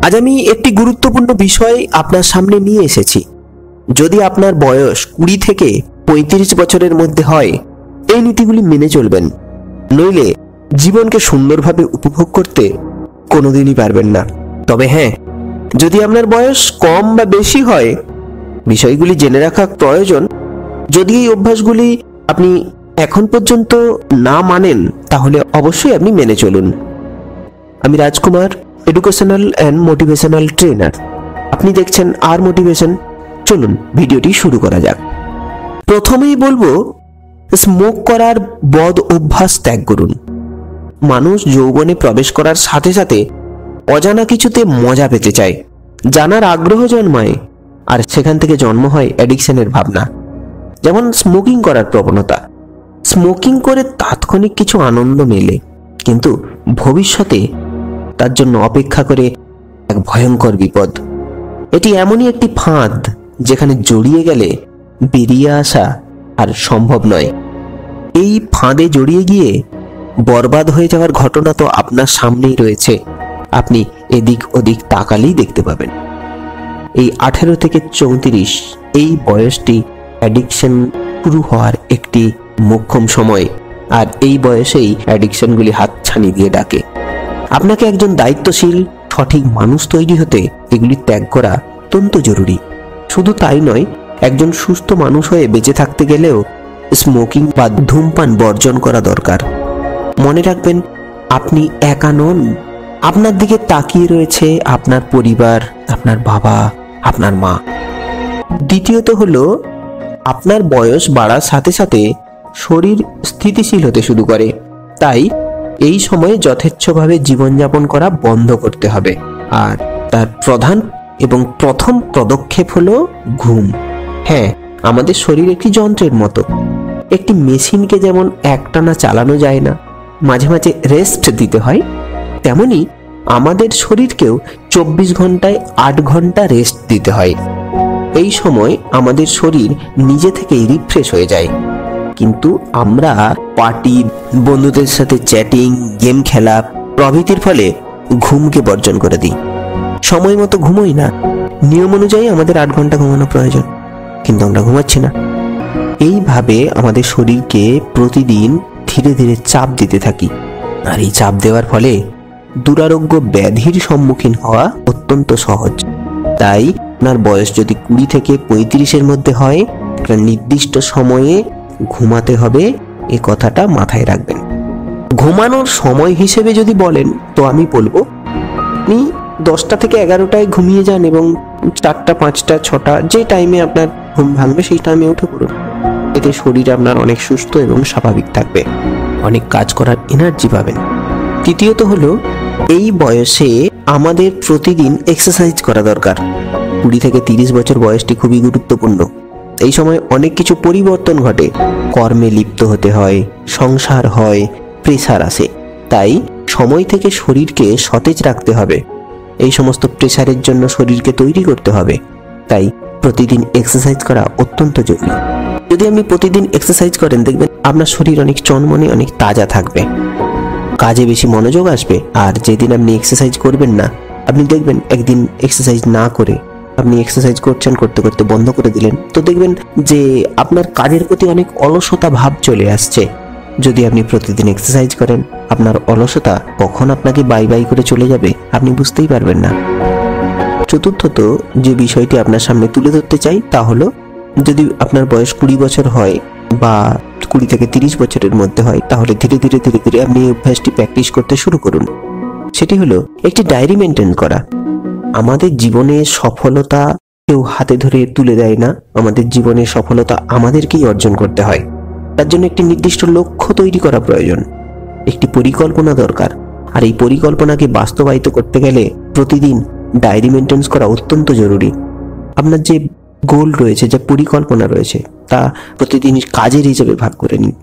আজ আমি একটি গুরুত্বপূর্ণ বিষয় আপনার সামনে নিয়ে এসেছি। যদি আপনার বয়স 20 থেকে 35 বছরের মধ্যে হয়, এই নীতিগুলি মেনে চলবেন, নইলে জীবনকে সুন্দরভাবে উপভোগ করতে কোনোদিনই পারবেন না। তবে হ্যাঁ, যদি আপনার বয়স কম বা বেশি হয়, বিষয়গুলি জেনে রাখা প্রয়োজন। যদি এই অভ্যাসগুলি আপনি এখন পর্যন্ত না মানেন, তাহলে অবশ্যই আপনি মেনে চলুন। আমি রাজকুমার, এডুকেশনাল অ্যান্ড মোটিভেশনাল ট্রেনার। আপনি দেখছেন আর মোটিভেশন। চলুন ভিডিওটি শুরু করা যাক। প্রথমেই বলবো, স্মোক করার বদ অভ্যাস ত্যাগ করুন। মানুষ যৌবনে প্রবেশ করার সাথে সাথে অজানা কিছুতে মজা পেতে চায়, জানার আগ্রহ জন্মায়, আর সেখান থেকে জন্ম হয় অ্যাডিকশনের ভাবনা। যেমন স্মোকিং করার প্রবণতা। স্মোকিং করে তাৎক্ষণিক কিছু আনন্দ মেলে, কিন্তু ভবিষ্যতে তার জন্য অপেক্ষা করে এক ভয়ঙ্কর বিপদ। এটি এমনই একটি ফাঁদ যেখানে জড়িয়ে গেলে বেরিয়ে আসা আর সম্ভব নয়। এই ফাঁদে জড়িয়ে গিয়ে বরবাদ হয়ে যাওয়ার ঘটনা তো আপনার সামনেই রয়েছে। আপনি এদিক ওদিক তাকালেই দেখতে পাবেন। এই 18 থেকে 34 এই বয়সটি অ্যাডিকশন শুরু হওয়ার একটি মোক্ষম সময়, আর এই বয়সেই অ্যাডিকশনগুলি হাতছানি দিয়ে ডাকে। আপনাকে একজন দায়িত্বশীল সঠিক মানুষ তৈরি হতে এগুলি ত্যাগ করা অত্যন্ত জরুরি। শুধু তাই নয়, একজন সুস্থ মানুষ হয়ে বেঁচে থাকতে গেলেও স্মোকিং বা ধূমপান বর্জন করা দরকার। মনে রাখবেন, আপনি একা নন। আপনার দিকে তাকিয়ে রয়েছে আপনার পরিবার, আপনার বাবা, আপনার মা। দ্বিতীয়ত হলো, আপনার বয়স বাড়ার সাথে সাথে শরীর স্থিতিশীল হতে শুরু করে। তাই এই সময়ে যথেচ্ছভাবে জীবনযাপন করা বন্ধ করতে হবে। আর তার প্রধান এবং প্রথম পদক্ষেপ হলো ঘুম। হ্যাঁ, আমাদের শরীর একটি যন্ত্রের মতো। একটি মেশিনকে যেমন একটানা চালানো যায় না, মাঝে মাঝে রেস্ট দিতে হয়, তেমনি আমাদের শরীরকেও 24 ঘন্টায় 8 ঘন্টা রেস্ট দিতে হয়। এই সময় আমাদের শরীর নিজে থেকেই রিফ্রেশ হয়ে যায়। কিন্তু আমরা পার্টি, বন্ধুদের সাথে চ্যাটিং, গেম খেলা প্রভৃতির ফলে ঘুমকে বর্জন করে দিই। সময় মতো ঘুমোই না। নিয়ম অনুযায়ী আমাদের 8 ঘন্টা ঘুমানো প্রয়োজন, কিন্তু আমরা ঘুমাচ্ছি না। এইভাবে আমাদের শরীরকে প্রতিদিন ধীরে ধীরে চাপ দিতে থাকি, আর এই চাপ দেওয়ার ফলে দুরারোগ্য ব্যাধির সম্মুখীন হওয়া অত্যন্ত সহজ। তাই আপনার বয়স যদি 20 থেকে 35-এর মধ্যে হয়, একটা নির্দিষ্ট সময়ে ঘুমাতে হবে, এই কথাটা মাথায় রাখবেন। ঘুমানোর সময় হিসেবে যদি বলেন, তো আমি বলবো আপনি 10টা থেকে 11টায় ঘুমিয়ে যান এবং 4টা, 5টা, 6টা যে টাইমে আপনার ঘুম ভাঙবে সেই টাইমে উঠে পড়ুন। এতে শরীর আপনার অনেক সুস্থ এবং স্বাভাবিক থাকবে, অনেক কাজ করার এনার্জি পাবেন। তৃতীয়ত হলো, এই বয়সে আমাদের প্রতিদিন এক্সারসাইজ করা দরকার। 20 থেকে 30 বছর বয়সটি খুবই গুরুত্বপূর্ণ। এই সময় অনেক কিছু পরিবর্তন ঘটে। কর্মে লিপ্ত হতে হয়, সংসার হয়, প্রেসার আসে। তাই সময় থেকে শরীরকে সতেজ রাখতে হবে। এই সমস্ত প্রেসারের জন্য শরীরকে তৈরি করতে হবে। তাই প্রতিদিন এক্সারসাইজ করা অত্যন্ত জরুরি। যদি আপনি প্রতিদিন এক্সারসাইজ করেন, দেখবেন আপনার শরীর অনেক চনমনে, অনেক তাজা থাকবে, কাজে বেশি মনোযোগ আসবে। আর যেদিন আপনি এক্সারসাইজ করবেন না, আপনি দেখবেন একদিন এক্সারসাইজ না করে আপনি এক্সারসাইজ করছেন, করতে করতে বন্ধ করে দিলেন, তো দেখবেন যে আপনার কাজের প্রতি অনেক অলসতা ভাব চলে আসছে। যদি আপনি প্রতিদিন এক্সারসাইজ করেন, আপনার অলসতা কখন আপনাকে বাই বাই করে চলে যাবে আপনি বুঝতেই পারবেন না। চতুর্থত যে বিষয়টি আপনার সামনে তুলে ধরতে চাই, তা হলো, যদি আপনার বয়স 20 বছর হয় বা 20 থেকে 30 বছরের মধ্যে হয়, তাহলে ধীরে ধীরে ধীরে ধীরে আপনি এই অভ্যাসটি প্র্যাকটিস করতে শুরু করুন। সেটি হলো একটি ডায়েরি মেনটেন করা। আমাদের জীবনে সফলতা কেউ হাতে ধরে তুলে দেয় না। আমাদের জীবনে সফলতা আমাদেরকেই অর্জন করতে হয়। তার জন্য একটি নির্দিষ্ট লক্ষ্য তৈরি করা প্রয়োজন, একটি পরিকল্পনা দরকার। আর এই পরিকল্পনাকে বাস্তবায়িত করতে গেলে প্রতিদিন ডায়েরি মেনটেন করা অত্যন্ত জরুরি। আপনার যে গোল রয়েছে, যে পরিকল্পনা রয়েছে, তা প্রতিদিন কাজের হিসেবে ভাগ করে নিন।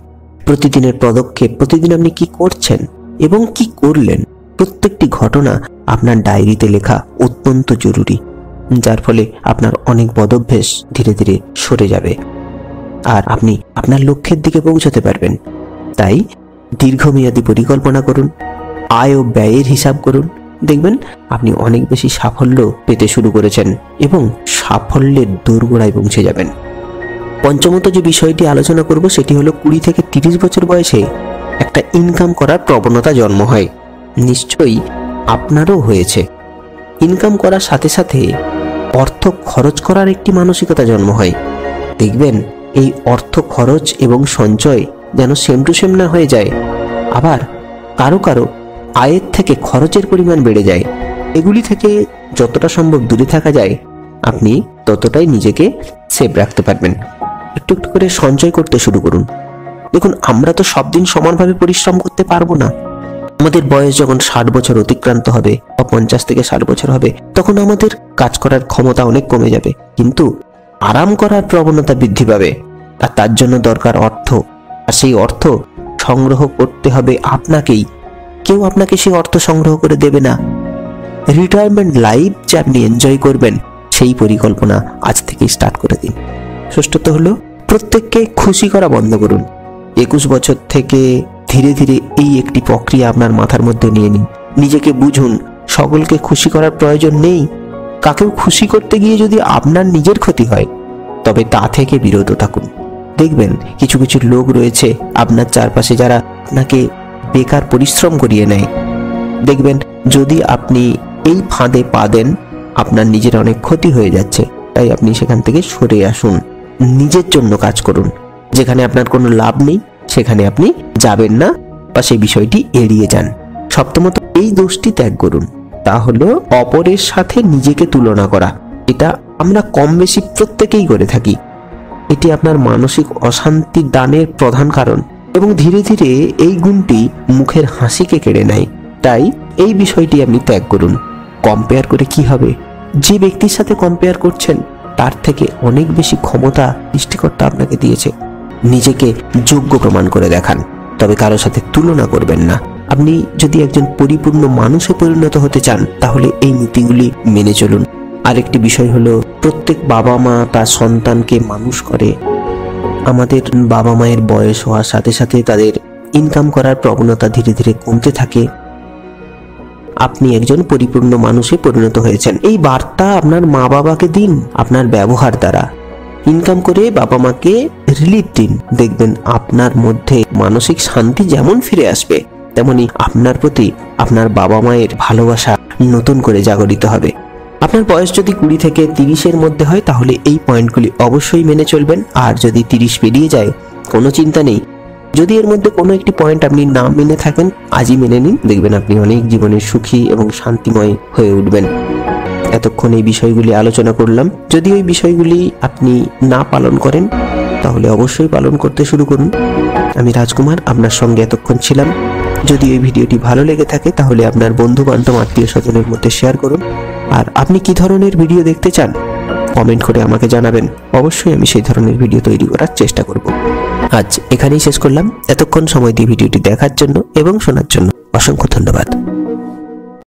প্রতিদিনের পদক্ষেপ, প্রতিদিন আপনি কি করছেন এবং কি করলেন, প্রত্যেকটি ঘটনা আপনার ডায়েরিতে লেখা অত্যন্ত জরুরি, যার ফলে আপনার অনেক বদঅভ্যাস ধীরে ধীরে সরে যাবে আর আপনি আপনার লক্ষ্যের দিকে পৌঁছতে পারবেন। তাই দীর্ঘমেয়াদী পরিকল্পনা করুন, আয় ও ব্যয়ের হিসাব করুন, দেখবেন আপনি অনেক বেশি সাফল্য পেতে শুরু করেছেন এবং সাফল্যের দোরগোড়ায় পৌঁছে যাবেন। পঞ্চমত যে বিষয়টি আলোচনা করব সেটি হলো 20 থেকে 30 বছর বয়সে একটা ইনকাম করার প্রবণতা জন্ম হয়। নিশ্চয়ই আপনারও হয়েছে। ইনকাম করার সাথে সাথে অর্থ খরচ করার একটি মানসিকতা জন্ম হয়। দেখবেন এই অর্থ খরচ এবং সঞ্চয় যেন সেম টু সেম না হয়ে যায়। আবার কারো কারো আয়ের থেকে খরচের পরিমাণ বেড়ে যায়। এগুলি থেকে যতটা সম্ভব দূরে থাকা যায় আপনি ততটাই নিজেকে সেভ রাখতে পারবেন। একটু একটু করে সঞ্চয় করতে শুরু করুন। দেখুন, আমরা তো সব দিন সমানভাবে পরিশ্রম করতে পারবো না। আমাদের বয়স যখন 60 বছর অতিক্রান্ত হবে বা 50 থেকে 60 বছর হবে, তখন আমাদের কাজ করার ক্ষমতা অনেক কমে যাবে, কিন্তু আরাম করার প্রবণতা বৃদ্ধি পাবে। আর তার জন্য দরকার অর্থ। আর সেই অর্থ সংগ্রহ করতে হবে আপনাকেই। কেউ আপনাকে সেই অর্থ সংগ্রহ করে দেবে না। রিটায়ারমেন্ট লাইফ যে আপনি এনজয় করবেন সেই পরিকল্পনা আজ থেকেই স্টার্ট করে দিন। ষষ্ঠত হলো প্রত্যেককে খুশি করা বন্ধ করুন। 21 বছর থেকে ধীরে ধীরে এই একটি প্রক্রিয়া আপনার মাথার মধ্যে নিয়ে নিন। নিজেকে বুঝুন, সকলকে খুশি করার প্রয়োজন নেই। কাকেও খুশি করতে গিয়ে যদি আপনার নিজের ক্ষতি হয় তবে তা থেকে বিরত থাকুন। দেখবেন কিছু কিছু লোক রয়েছে আপনার চারপাশে যারা আপনাকে বেকার পরিশ্রম করিয়ে নেয়। দেখবেন যদি আপনি এই ফাঁদে পা দেন আপনার নিজের অনেক ক্ষতি হয়ে যাচ্ছে। তাই আপনি সেখান থেকে সরে আসুন, নিজের জন্য কাজ করুন। যেখানে আপনার কোনো লাভ নেই সেখানে আপনি যাবেন না বা সেই বিষয়টি এড়িয়ে যান। সপ্তমত এই দোষটি ত্যাগ করুন, তা হলো অপরের সাথে নিজেকে তুলনা করা। এটা আমরা কম বেশি প্রত্যেকেই করে থাকি। এটি আপনার মানসিক অশান্তির দানের প্রধান কারণ এবং ধীরে ধীরে এই গুণটি মুখের হাসিকে কেড়ে নেয়। তাই এই বিষয়টি আপনি ত্যাগ করুন। কম্পেয়ার করে কি হবে? যে ব্যক্তির সাথে কম্পেয়ার করছেন তার থেকে অনেক বেশি ক্ষমতা সৃষ্টিকর্তা আপনাকে দিয়েছে। নিজেকে যোগ্য প্রমাণ করে দেখান, তবে কারোর সাথে তুলনা করবেন না। আপনি যদি একজন পরিপূর্ণ মানুষে পরিণত হতে চান তাহলে এই নীতিগুলি মেনে চলুন। আরেকটি বিষয় হলো প্রত্যেক বাবা মা তার সন্তানকে মানুষ করে। আমাদের বাবা মায়ের বয়স হওয়ার সাথে সাথে তাদের ইনকাম করার প্রবণতা ধীরে ধীরে কমতে থাকে। আপনি একজন পরিপূর্ণ মানুষে পরিণত হয়েছেন, এই বার্তা আপনার মা বাবাকে দিন আপনার ব্যবহার দ্বারা। ইনকাম করে বাবা মাকে রিলিফ দিন। দেখবেন আপনার মধ্যে মানসিক শান্তি যেমন ফিরে আসবে তেমনি আপনার প্রতি আপনার বাবা মায়ের ভালোবাসা নতুন করে জাগরিত হবে। আপনার বয়স যদি 20 থেকে 30-এর মধ্যে হয় তাহলে এই পয়েন্টগুলি অবশ্যই মেনে চলবেন। আর যদি 30 পেরিয়ে যায় কোনো চিন্তা নেই। যদি এর মধ্যে কোনো একটি পয়েন্ট আপনি না মেনে থাকেন আজই মেনে নিন, দেখবেন আপনি অনেক জীবনে সুখী এবং শান্তিময় হয়ে উঠবেন। এতক্ষণ এই বিষয়গুলি আলোচনা করলাম। যদি ওই বিষয়গুলি আপনি না পালন করেন তাহলে অবশ্যই পালন করতে শুরু করুন। আমি রাজকুমার আপনার সঙ্গে এতক্ষণ ছিলাম। যদি এই ভিডিওটি ভালো লেগে থাকে তাহলে আপনার বন্ধু বান্ধব আত্মীয় স্বজনের মধ্যে শেয়ার করুন। আর আপনি কি ধরনের ভিডিও দেখতে চান কমেন্ট করে আমাকে জানাবেন। অবশ্যই আমি সেই ধরনের ভিডিও তৈরি করার চেষ্টা করব। আজ এখানেই শেষ করলাম। এতক্ষণ সময় দিয়ে ভিডিওটি দেখার জন্য এবং শোনার জন্য অসংখ্য ধন্যবাদ।